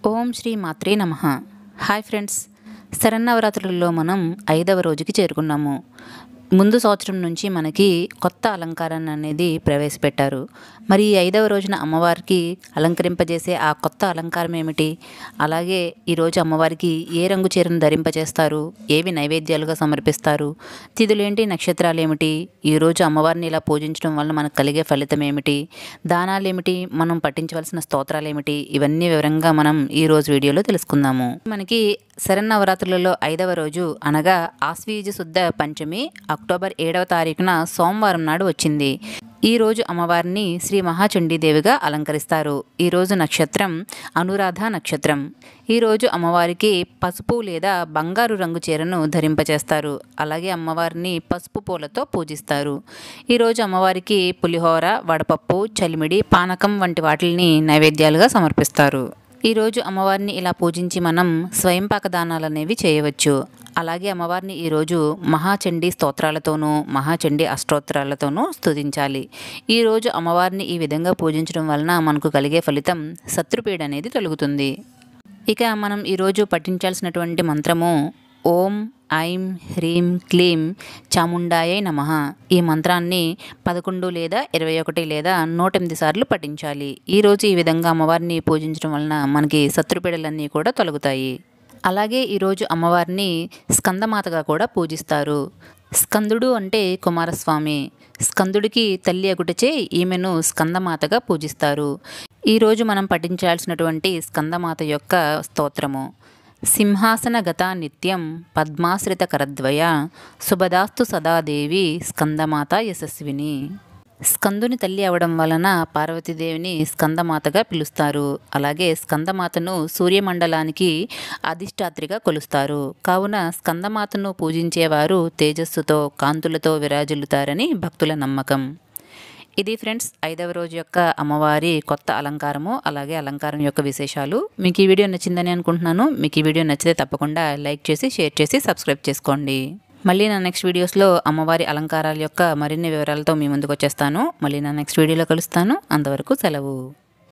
ఓం శ్రీ మాత్రే నమః. Hi friends, శరన్నవరాత్రులలో మనం 5వ రోజుకి చేరుకున్నాము. ముందు సంవత్సరం నుంచి మనకి కొత్త అలంకారాన్ని అనేది ప్రవేశపెట్టారు. మరి ఈ 5వ రోజున అమ్మవారికి అలంకరింపజేసే ఆ కొత్త అలంకారం ఏమిటి? అలాగే ఈరోజు అమ్మవారికి ఏ రంగు చీరను ధరింపజేస్తారు? ఏవి నైవేద్యాలుగా సమర్పిస్తారు? తిథులేంటి, నక్షత్రాలు ఏమిటి? ఈరోజు అమ్మవారిని ఇలా పూజించడం వల్ల మనకు కలిగే ఫలితం ఏమిటి? దానాలు ఏమిటి? మనం పఠించవలసిన స్తోత్రాలు ఏమిటి? ఇవన్నీ వివరంగా మనం ఈరోజు వీడియోలో తెలుసుకుందాము. మనకి శరన్నవరాత్రులలో 5వ రోజు అనగా ఆశ్వీజ శుద్ధ పంచమి అక్టోబర్ 7వ తారీఖున సోమవారం నాడు వచ్చింది. ఈరోజు అమ్మవారిని శ్రీ మహాచండీదేవిగా అలంకరిస్తారు. ఈరోజు నక్షత్రం అనురాధ నక్షత్రం. ఈరోజు అమ్మవారికి పసుపు లేదా బంగారు రంగు చీరను ధరింపచేస్తారు. అలాగే అమ్మవారిని పసుపు పూలతో పూజిస్తారు. ఈరోజు అమ్మవారికి పులిహోర, వడపప్పు, చలిమిడి, పానకం వంటి వాటిని నైవేద్యాలుగా సమర్పిస్తారు. ఈరోజు అమ్మవారిని ఇలా పూజించి మనం స్వయంపాక దానాలు అనేవి చేయవచ్చు. అలాగే అమ్మవారిని ఈరోజు మహాచండీ స్తోత్రాలతోనూ మహాచండీ అష్టోత్తరాలతోనూ స్తుతించాలి. ఈరోజు అమ్మవారిని ఈ విధంగా పూజించడం వలన మనకు కలిగే ఫలితం శత్రుపీడ అనేది తొలగుతుంది. ఇక మనం ఈరోజు పఠించాల్సినటువంటి మంత్రము ఓం ఐం హ్రీం క్లీం చాముండాయై నమః. ఈ మంత్రాన్ని 11 లేదా 21 లేదా 108 సార్లు పఠించాలి. ఈరోజు ఈ విధంగా అమ్మవారిని పూజించడం వలన మనకి శత్రుపీడలన్నీ కూడా తొలగుతాయి. అలాగే ఈరోజు అమ్మవారిని స్కందమాతగా కూడా పూజిస్తారు. స్కందుడు అంటే కుమారస్వామి. స్కందుడికి తల్లి అగుటచే ఈమెను స్కందమాతగా పూజిస్తారు. ఈరోజు మనం పఠించాల్సినటువంటి స్కందమాత యొక్క స్తోత్రము సింహాసన గతా నిత్యం పద్మాశ్రిత కరద్వయ శుభదాస్తు సదాదేవి స్కందమాత యశస్విని. స్కందుని తల్లి అవడం వలన పార్వతీదేవిని స్కందమాతగా పిలుస్తారు. అలాగే స్కందమాతను సూర్యమండలానికి అధిష్టాత్రిగా కొలుస్తారు. కావున స్కందమాతను పూజించేవారు తేజస్సుతో కాంతులతో విరాజిల్లుతారని భక్తుల నమ్మకం. ఇది ఫ్రెండ్స్ 5వ రోజు యొక్క అమ్మవారి కొత్త అలంకారము, అలాగే అలంకారం యొక్క విశేషాలు. మీకు ఈ వీడియో నచ్చిందని అనుకుంటున్నాను. మీకు ఈ వీడియో నచ్చితే తప్పకుండా లైక్ చేసి, షేర్ చేసి, సబ్స్క్రైబ్ చేసుకోండి. మళ్ళీ నా నెక్స్ట్ వీడియోస్లో అమ్మవారి అలంకారాల యొక్క మరిన్ని వివరాలతో మీ ముందుకు వచ్చేస్తాను. మళ్ళీ నా నెక్స్ట్ వీడియోలో కలుస్తాను. అంతవరకు సెలవు.